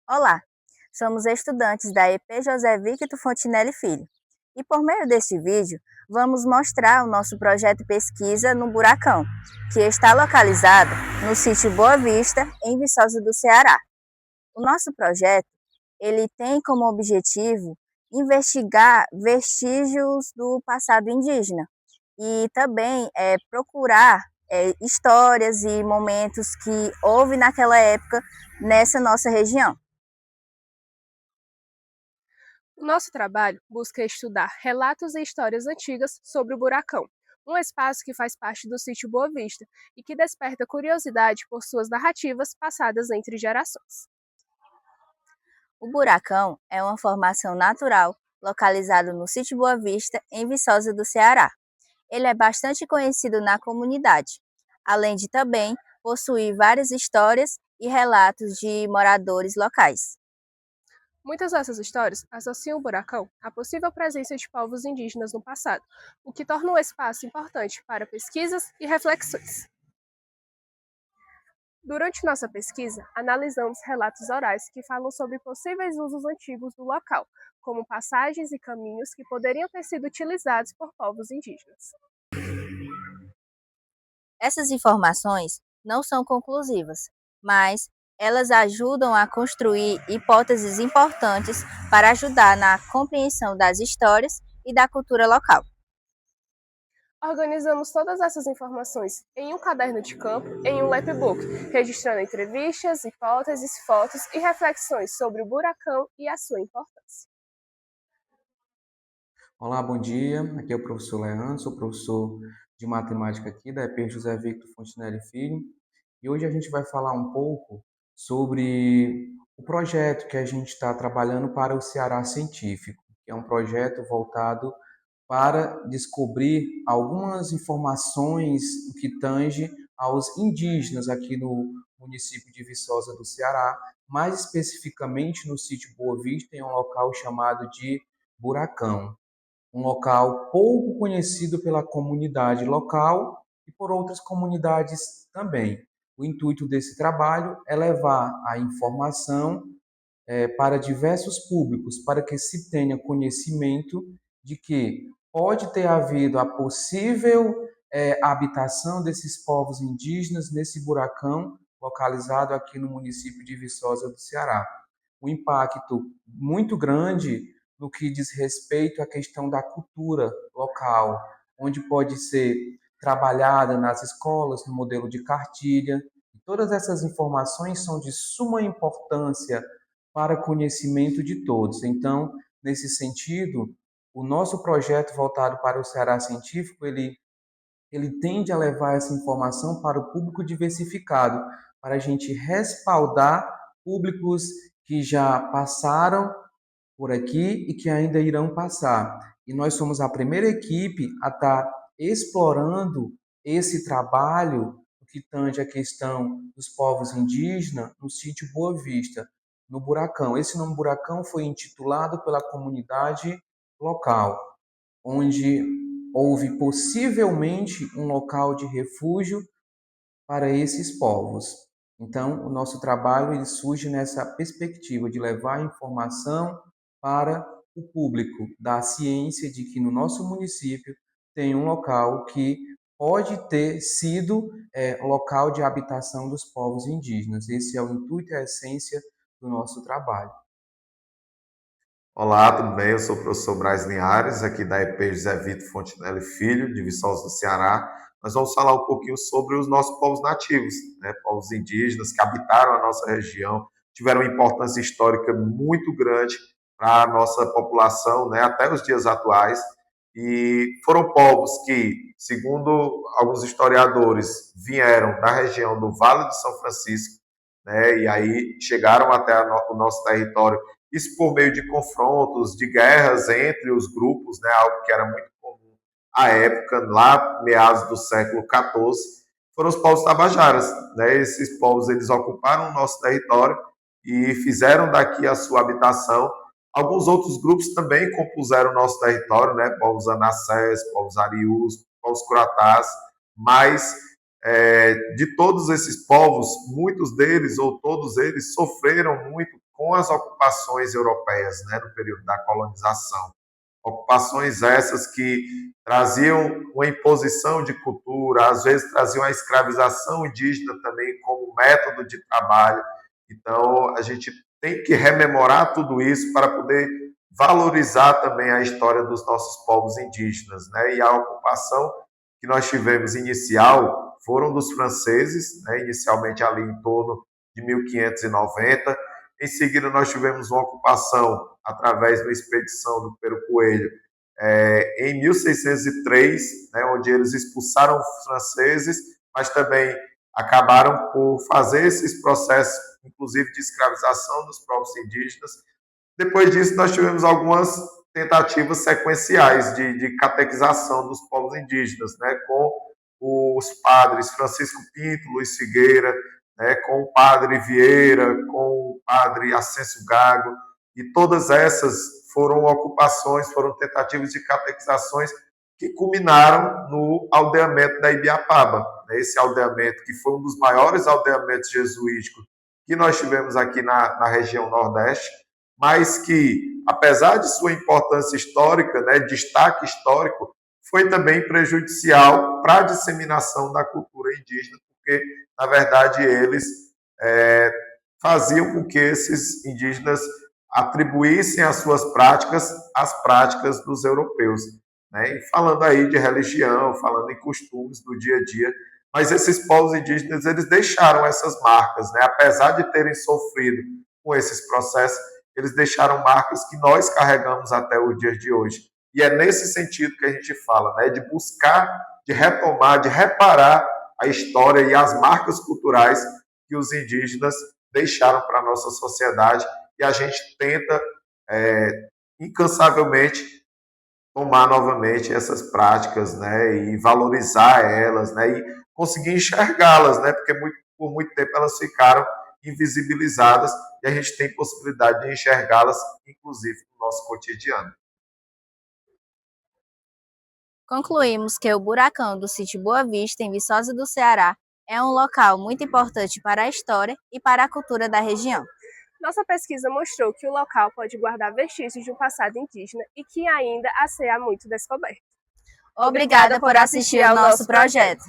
Olá, somos estudantes da EP José Victor Fontinelli Filho e por meio deste vídeo vamos mostrar o nosso projeto pesquisa no Buracão, que está localizado no sítio Boa Vista, em Viçosa do Ceará. O nosso projeto ele tem como objetivo investigar vestígios do passado indígena e também procurar histórias e momentos que houve naquela época nessa nossa região. O nosso trabalho busca estudar relatos e histórias antigas sobre o Buracão, um espaço que faz parte do sítio Boa Vista e que desperta curiosidade por suas narrativas passadas entre gerações. O Buracão é uma formação natural localizado no sítio Boa Vista, em Viçosa do Ceará. Ele é bastante conhecido na comunidade, além de também possuir várias histórias e relatos de moradores locais. Muitas dessas histórias associam o Buracão à possível presença de povos indígenas no passado, o que torna o espaço importante para pesquisas e reflexões. Durante nossa pesquisa, analisamos relatos orais que falam sobre possíveis usos antigos do local, como passagens e caminhos que poderiam ter sido utilizados por povos indígenas. Essas informações não são conclusivas, mas elas ajudam a construir hipóteses importantes para ajudar na compreensão das histórias e da cultura local. Organizamos todas essas informações em um caderno de campo, em um lapbook, registrando entrevistas, hipóteses, fotos e reflexões sobre o buracão e a sua importância. Olá, bom dia. Aqui é o professor Leandro, sou professor de matemática aqui da EP José Victor Fontinelli Filho. E hoje a gente vai falar um pouco sobre o projeto que a gente está trabalhando para o Ceará Científico, que é um projeto voltado para descobrir algumas informações no que tange aos indígenas aqui no município de Viçosa do Ceará, mais especificamente no sítio Boa Vista, em um local chamado de Buracão, um local pouco conhecido pela comunidade local e por outras comunidades também. O intuito desse trabalho é levar a informação para diversos públicos, para que se tenha conhecimento de que pode ter havido a possível habitação desses povos indígenas nesse buracão localizado aqui no município de Viçosa do Ceará. Um impacto muito grande no que diz respeito à questão da cultura local, onde pode ser trabalhada nas escolas, no modelo de cartilha. Todas essas informações são de suma importância para conhecimento de todos. Então, nesse sentido, o nosso projeto voltado para o Ceará Científico, ele tende a levar essa informação para o público diversificado, para a gente respaldar públicos que já passaram por aqui e que ainda irão passar. E nós somos a primeira equipe a estar explorando esse trabalho que tange a questão dos povos indígenas no sítio Boa Vista, no Buracão. Esse nome Buracão foi intitulado pela comunidade local, onde houve possivelmente um local de refúgio para esses povos. Então, o nosso trabalho ele surge nessa perspectiva de levar informação para o público da ciência de que no nosso município tem um local que pode ter sido local de habitação dos povos indígenas. Esse é o intuito e a essência do nosso trabalho. Olá, tudo bem? Eu sou o professor Braz Linhares, aqui da EP José Victor Fontinelli Filho, de Viçosa do Ceará. Nós vamos falar um pouquinho sobre os nossos povos nativos, né? Povos indígenas que habitaram a nossa região, tiveram uma importância histórica muito grande para a nossa população, né? Até os dias atuais. E foram povos que, segundo alguns historiadores, vieram da região do Vale de São Francisco, né? E aí chegaram até o nosso território, isso por meio de confrontos, de guerras entre os grupos, né, algo que era muito comum à época, lá meados do século XIV, foram os povos tabajaras. Né? Esses povos eles ocuparam o nosso território e fizeram daqui a sua habitação. Alguns outros grupos também compuseram o nosso território, né, povos anassés, povos arius, povos croatás, mas de todos esses povos, muitos deles ou todos eles sofreram muito com as ocupações europeias, né, no período da colonização. Ocupações essas que traziam uma imposição de cultura, às vezes traziam a escravização indígena também como método de trabalho. Então, a gente tem que rememorar tudo isso para poder valorizar também a história dos nossos povos indígenas, né? E a ocupação que nós tivemos inicial foram dos franceses, né? Inicialmente ali em torno de 1590. Em seguida, nós tivemos uma ocupação através da expedição do Pero Coelho em 1603, né, onde eles expulsaram os franceses, mas também acabaram por fazer esses processos, inclusive de escravização dos povos indígenas. Depois disso, nós tivemos algumas tentativas sequenciais de catequização dos povos indígenas, né, com os padres Francisco Pinto, Luiz Figueira, né, com o padre Vieira, com o padre Ascenso Gago, e todas essas foram ocupações, foram tentativas de catequizações que culminaram no aldeamento da Ibiapaba. Esse aldeamento, que foi um dos maiores aldeamentos jesuíticos que nós tivemos aqui na região Nordeste, mas que, apesar de sua importância histórica, né, destaque histórico, foi também prejudicial para a disseminação da cultura indígena, porque, na verdade, eles faziam com que esses indígenas atribuíssem as suas práticas às práticas dos europeus, né? E falando aí de religião, falando em costumes do dia a dia, mas esses povos indígenas, eles deixaram essas marcas, né? Apesar de terem sofrido com esses processos, eles deixaram marcas que nós carregamos até o dia de hoje. E é nesse sentido que a gente fala, né? De buscar, de retomar, de reparar a história e as marcas culturais que os indígenas deixaram para a nossa sociedade, e a gente tenta incansavelmente tomar novamente essas práticas, né, e valorizar elas, né, e conseguir enxergá-las, né, porque por muito tempo elas ficaram invisibilizadas e a gente tem possibilidade de enxergá-las, inclusive no nosso cotidiano. Concluímos que o Buracão do Sítio Boa Vista, em Viçosa do Ceará, é um local muito importante para a história e para a cultura da região. Nossa pesquisa mostrou que o local pode guardar vestígios de um passado indígena e que ainda há muito descoberto. Obrigada por assistir ao nosso projeto.